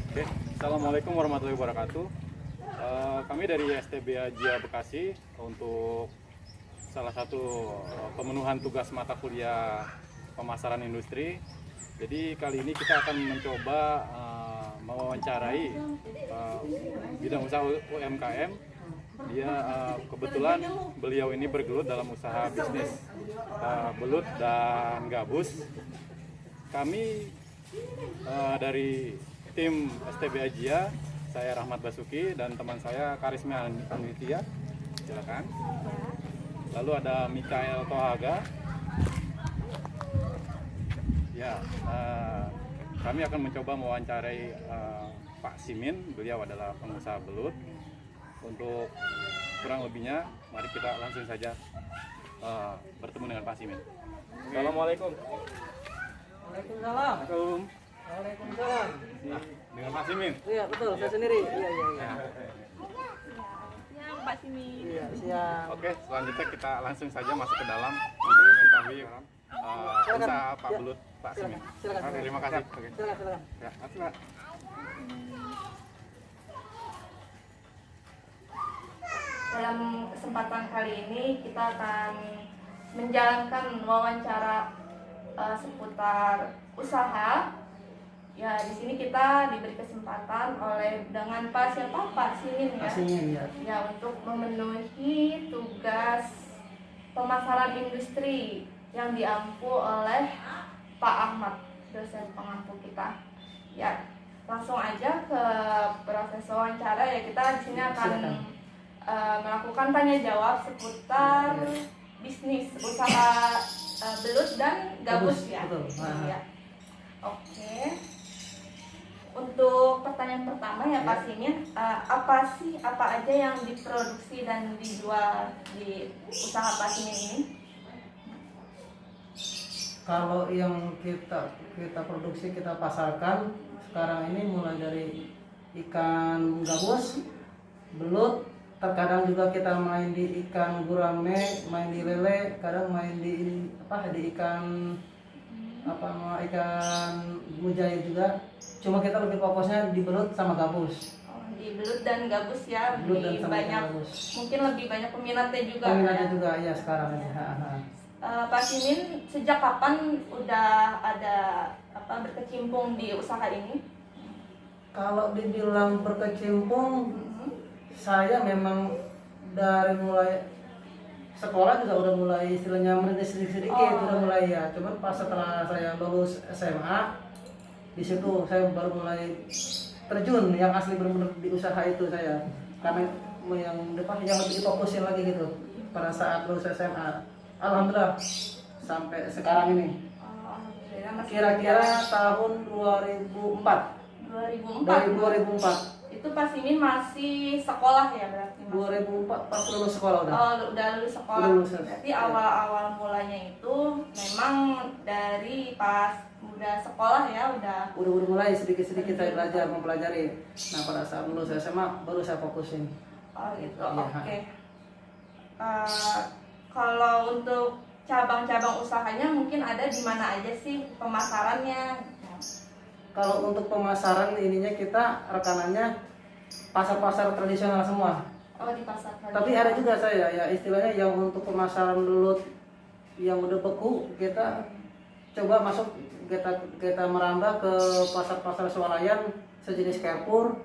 Oke, Assalamualaikum warahmatullahi wabarakatuh. Kami dari STB Ajia Bekasi untuk salah satu pemenuhan tugas mata kuliah pemasaran industri. Jadi kali ini kita akan mencoba mewawancarai bidang usaha UMKM. Dia kebetulan beliau ini bergelut dalam usaha bisnis belut dan gabus. Kami dari tim STB Ajia, saya Rahmat Basuki dan teman saya Karismi Anwitia, silakan. Lalu ada Mikael Tohaga. Ya, kami akan mencoba mewawancarai Pak Simin, beliau adalah pengusaha belut. Untuk kurang lebihnya, mari kita langsung saja bertemu dengan Pak Simin. Assalamualaikum. Waalaikumsalam. Assalamualaikum. Waalaikumsalam. Dengan Pak Simin. Iya betul, saya sendiri. Iya. Siang Pak Simin. Iya siang. Oke, selanjutnya kita langsung saja masuk ke dalam untuk mengetahui usaha Pak Belut, Pak Simin. Silakan. Oke, terima kasih. Oke. Silakan. Ya, silakan. Dalam kesempatan kali ini kita akan menjalankan wawancara seputar usaha. Ya, di sini kita diberi kesempatan dengan Pak siapa? Pak Simin ya. Aslinya ya. Ya, untuk memenuhi tugas pemasaran industri yang diampu oleh Pak Ahmad, dosen pengampu kita. Ya, langsung aja ke proses wawancara ya. Kita di sini akan melakukan tanya jawab seputar bisnis usaha belut dan gabus ya. Betul. Iya. Oke. Untuk pertanyaan pertama ya Pak Simin, apa aja yang diproduksi dan dijual di usaha Pak Simin ini? Kalau yang kita produksi, kita pasarkan sekarang ini mulai dari ikan gabus, belut, terkadang juga kita main di ikan gurame, main di lele, kadang main di ikan ikan mujair juga. Cuma kita lebih fokusnya di belut sama gabus. Di belut dan gabus ya, Belut dan lebih sama banyak, gabus. mungkin lebih banyak peminatnya juga. Peminatnya ya. juga ya sekarang ini. Pak Simin, sejak kapan udah ada berkecimpung di usaha ini? Kalau dibilang berkecimpung, saya memang dari mulai sekolah juga udah mulai istilahnya merintis sedikit, udah mulai ya. Cuman pas setelah saya lulus SMA, di situ saya baru mulai terjun yang asli benar-benar di usaha itu saya. Karena yang lebih difokusin lagi gitu pada saat lulus SMA. Alhamdulillah sampai sekarang ini. Kira-kira tahun 2004. 2004. Itu Pak Simin masih sekolah ya berarti? 2004 pas lulus sekolah udah. Oh, udah lulus sekolah. Udah lulus. Berarti awal-awal mulanya itu memang dari pas udah sekolah ya, udah mulai sedikit-sedikit saya belajar mempelajari. Nah, pada saat lulus SMA baru saya fokusin. Oh gitu. Iya. Oke. Kalau untuk cabang-cabang usahanya mungkin ada di mana aja sih pemasarannya? Kalau untuk pemasaran ininya kita rekanannya pasar-pasar tradisional semua. Oh, di pasar tradisional. Tapi ada juga saya ya istilahnya yang untuk pemasaran belut yang udah beku kita coba masuk, kita merambah ke pasar-pasar swalayan sejenis Carrefour,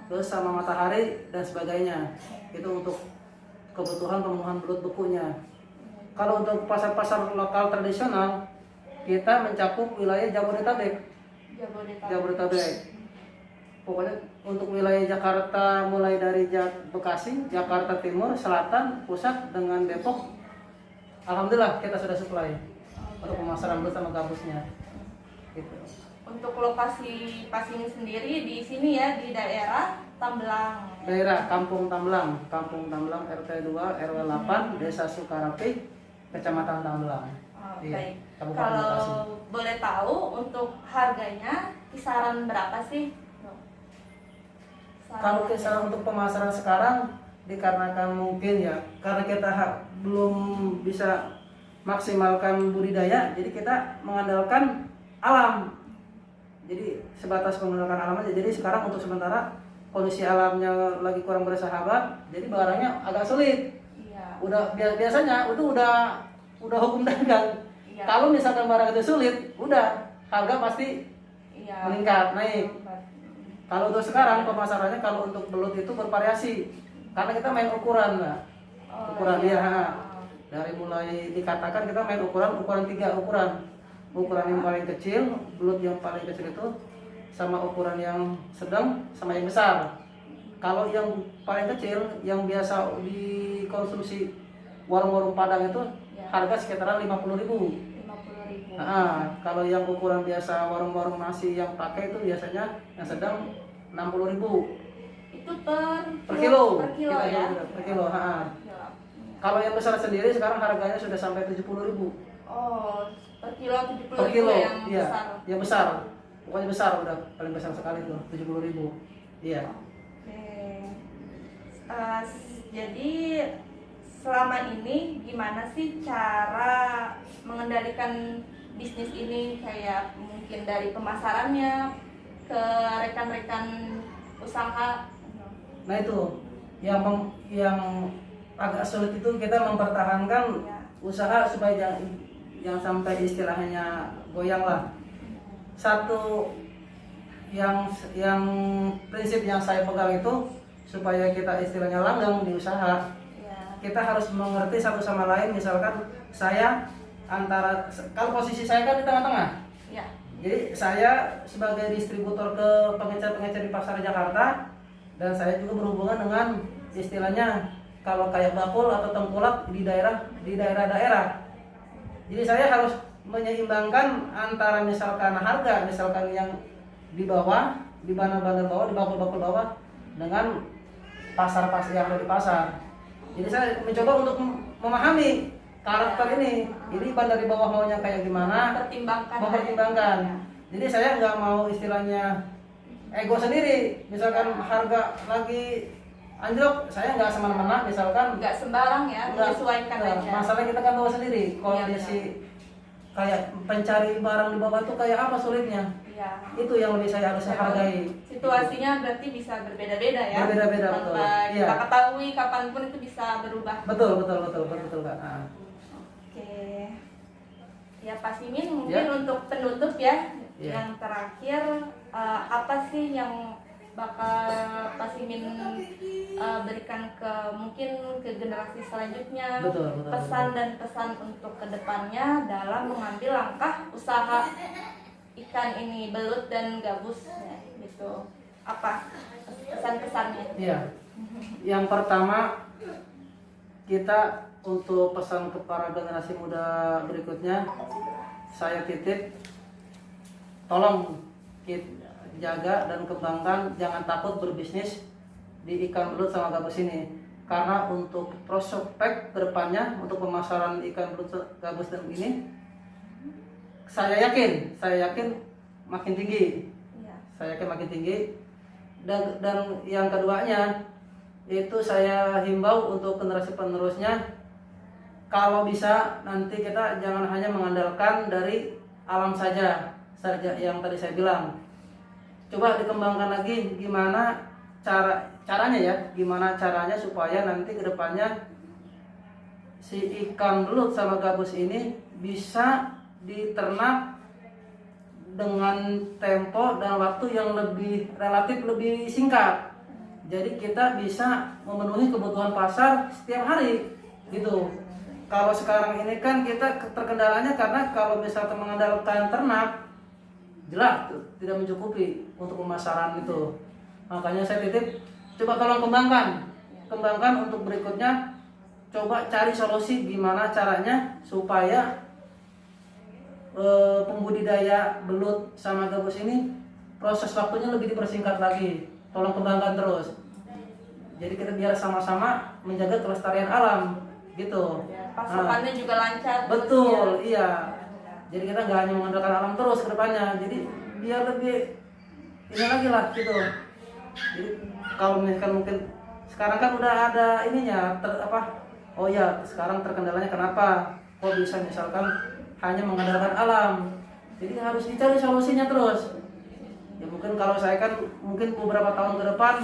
terus sama Matahari dan sebagainya. Itu untuk kebutuhan pemenuhan belut bekunya. Kalau untuk pasar-pasar lokal tradisional kita mencakup wilayah Jabodetabek. Pokoknya untuk wilayah Jakarta mulai dari Bekasi, Jakarta Timur, Selatan, Pusat dengan Depok. Alhamdulillah kita sudah supply untuk pemasaran belut sama gabusnya. Gitu. Untuk lokasi Pasimin sendiri di sini ya, di daerah Tambelang. Daerah Kampung Tambelang RT 2 RW 8 Desa Sukarapi, Kecamatan Tambelang. Baik. Kabupaten Bekasi. Kalau boleh tahu untuk harganya kisaran berapa sih? Kalau kisaran untuk pemasaran sekarang dikarenakan mungkin ya karena kita belum bisa maksimalkan budidaya, jadi kita mengandalkan alam. Jadi sebatas menggunakan alam aja. Jadi sekarang untuk sementara kondisi alamnya lagi kurang bersahabat, jadi barangnya agak sulit. Iya. Udah biasanya itu udah hukum dagang. Iya. Kalau misalkan barang itu sulit, udah harga pasti Iya. meningkat, naik. Kalau untuk sekarang pemasarannya kalau untuk belut itu bervariasi. Karena kita main ukuran, Mbak. Oh, Ukuran iya. dia, dari mulai dikatakan kita main ukuran 3 ukuran yang paling kecil, belut yang paling kecil itu sama ukuran yang sedang sama yang besar. Kalau yang paling kecil yang biasa dikonsumsi warung-warung Padang itu Ya. harga sekitaran 50.000. 50.000. Kalau yang ukuran biasa warung-warung nasi yang pakai itu biasanya yang sedang 60.000 Itu per kilo. Per kilo ya. Per kilo. Kilo. Kalau yang besar sendiri sekarang harganya sudah sampai 70.000 Oh, per kilo 70.000 per kilo. yang Iya, besar. yang besar. Pokoknya besar, udah paling besar sekali tuh 70.000. Iya. Oke. Jadi selama ini gimana sih cara mengendalikan bisnis ini, kayak mungkin dari pemasarannya ke rekan-rekan usaha? Nah itu yang agak sulit itu kita mempertahankan Ya. usaha supaya yang sampai istilahnya goyang lah. Satu yang prinsip yang saya pegang itu supaya kita istilahnya langgeng di usaha, Ya. kita harus mengerti satu sama lain. Misalkan saya kalau posisi saya kan di tengah-tengah, Ya. jadi saya sebagai distributor ke pengecer-pengecer di pasar Jakarta, dan saya juga berhubungan dengan istilahnya kalau kayak bakul atau tengkulak di daerah-daerah. Jadi saya harus menyeimbangkan antara misalkan harga, misalkan yang di bawah, di bandar-bandar bawah, di bakul-bakul bawah, dengan pasar-pasar yang ada di pasar. Jadi saya mencoba untuk memahami karakter ini bandar di bawah maunya kayak gimana, mempertimbangkan. Ya. Jadi saya nggak mau istilahnya ego sendiri. Misalkan harga lagi anjlok, saya nggak semena-mena. Misalkan Nggak sembarang ya, menyesuaikan aja. masalah kita kan tahu sendiri kondisi kayak pencari barang di bawah itu kayak apa sulitnya. Iya. Itu yang lebih saya harus hargai. Situasinya berarti bisa berbeda-beda ya. Berbeda-beda, betul. Tanpa Iya. kita ketahui kapanpun itu bisa berubah. Betul Kak. Oke. Ya Pak Simin, mungkin Ya. untuk penutup ya, Ya. yang terakhir apa sih yang bakal Pak Simin berikan mungkin ke generasi selanjutnya, Betul. pesan dan pesan untuk kedepannya dalam mengambil langkah usaha ikan ini, belut dan gabus ya, gitu. Apa pesan-pesannya? Iya. Yang pertama, kita untuk pesan ke para generasi muda berikutnya, saya titip, tolong jaga dan kembangkan, jangan takut berbisnis di ikan belut sama gabus ini. Karena untuk prospek kedepannya, untuk pemasaran ikan belut gabus dan ini, saya yakin makin tinggi. Iya. Saya yakin makin tinggi. Dan yang keduanya, itu saya himbau untuk generasi penerusnya, kalau bisa nanti kita jangan hanya mengandalkan dari alam saja yang tadi saya bilang. Coba dikembangkan lagi gimana caranya supaya nanti kedepannya si ikan belut sama gabus ini bisa diternak dengan tempo dan waktu yang relatif lebih singkat. Jadi kita bisa memenuhi kebutuhan pasar setiap hari gitu. Kalau sekarang ini kan kita terkendalanya karena kalau misalkan mengandalkan ternak, jelas tidak mencukupi untuk pemasaran itu. Makanya saya titip, coba tolong kembangkan untuk berikutnya. Coba cari solusi gimana caranya supaya pembudidaya belut sama gabus ini proses waktunya lebih dipersingkat lagi. Tolong kembangkan terus. Jadi kita biar sama-sama menjaga kelestarian alam gitu. Pasokannya juga lancar. Betul, terus, ya. iya. Jadi kita nggak hanya mengandalkan alam terus ke depannya. Jadi biar lebih ini lagi lah gitu. Jadi kalau misalkan mungkin sekarang kan udah ada ininya oh ya, sekarang terkendalanya kenapa? Kok bisa misalkan hanya mengandalkan alam. Jadi harus dicari solusinya terus. kalau saya kan mungkin beberapa tahun ke depan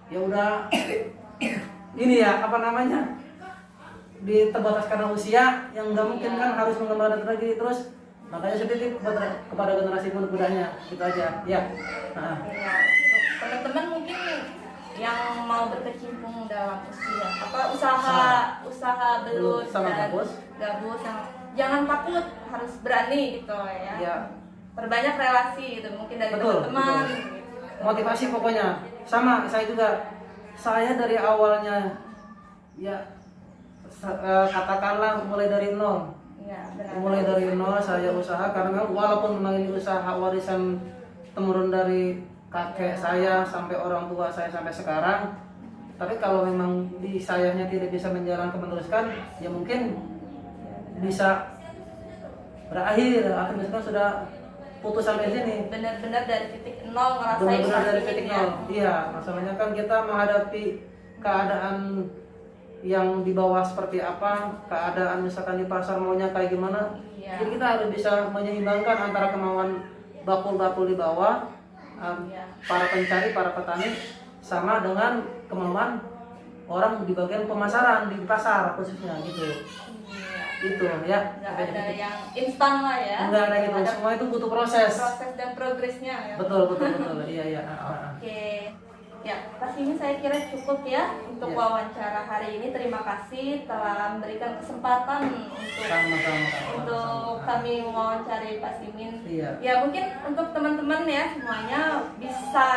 ya udah ini ya apa namanya diterbatas karena usia yang nggak mungkin kan harus mengembangkan lagi terus, makanya saya titip kepada generasi mudanya gitu aja ya. Nah, Ya, untuk teman-teman mungkin yang mau berkecimpung dalam usaha belut Sama dan gabus. yang jangan takut, harus berani gitu ya. Ya. Perbanyak relasi gitu mungkin dari Betul, teman-teman betul. gitu. Motivasi pokoknya sama saya juga. Saya dari awalnya ya katakanlah mulai dari nol. Ya, benar. Mulai dari nol saya usaha karena walaupun memang ini usaha warisan temurun dari kakek saya sampai orang tua saya sampai sekarang, tapi kalau memang di sayanya tidak bisa menjalankan meneruskan ya mungkin bisa berakhir misalkan sudah putus sampai sini. Benar-benar dari titik nol ngerasain Benar-benar dari titik sakitnya. nol. Iya, masalahnya kan kita menghadapi keadaan yang di bawah seperti apa, keadaan misalkan di pasar maunya kayak gimana. Iya. Jadi kita harus bisa menyeimbangkan antara kemauan bakul-bakul di bawah, Iya. para pencari, para petani, sama dengan kemauan orang di bagian pemasaran di pasar khususnya gitu. Iya. Itu ya. Nggak ada yang instan lah ya. Enggak ada gitu. Semua itu butuh proses. Proses dan progresnya ya. Betul. Iya iya. Oke, ya pas ini saya kira cukup ya untuk Ya. wawancara hari ini. Terima kasih telah memberikan kesempatan untuk kami mewawancari Pak Simin. Iya. Ya mungkin untuk teman-teman ya semuanya bisa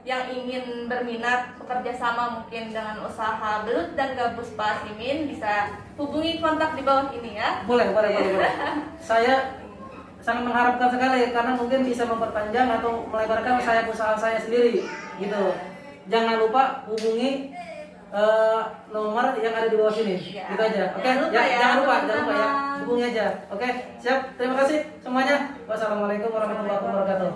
yang ingin berminat bekerja sama mungkin dengan usaha belut dan gabus Pak Simin bisa hubungi kontak di bawah ini ya. Boleh. Saya sangat mengharapkan sekali karena mungkin bisa memperpanjang atau melebarkan saya usaha saya sendiri gitu. Jangan lupa hubungi nomor yang ada di bawah sini. Ya. Gitu aja. Oke. Jangan lupa ya, Jangan lupa ya. teman-teman. Hubungi aja. Oke. Siap. Terima kasih semuanya. Wassalamualaikum warahmatullahi wabarakatuh.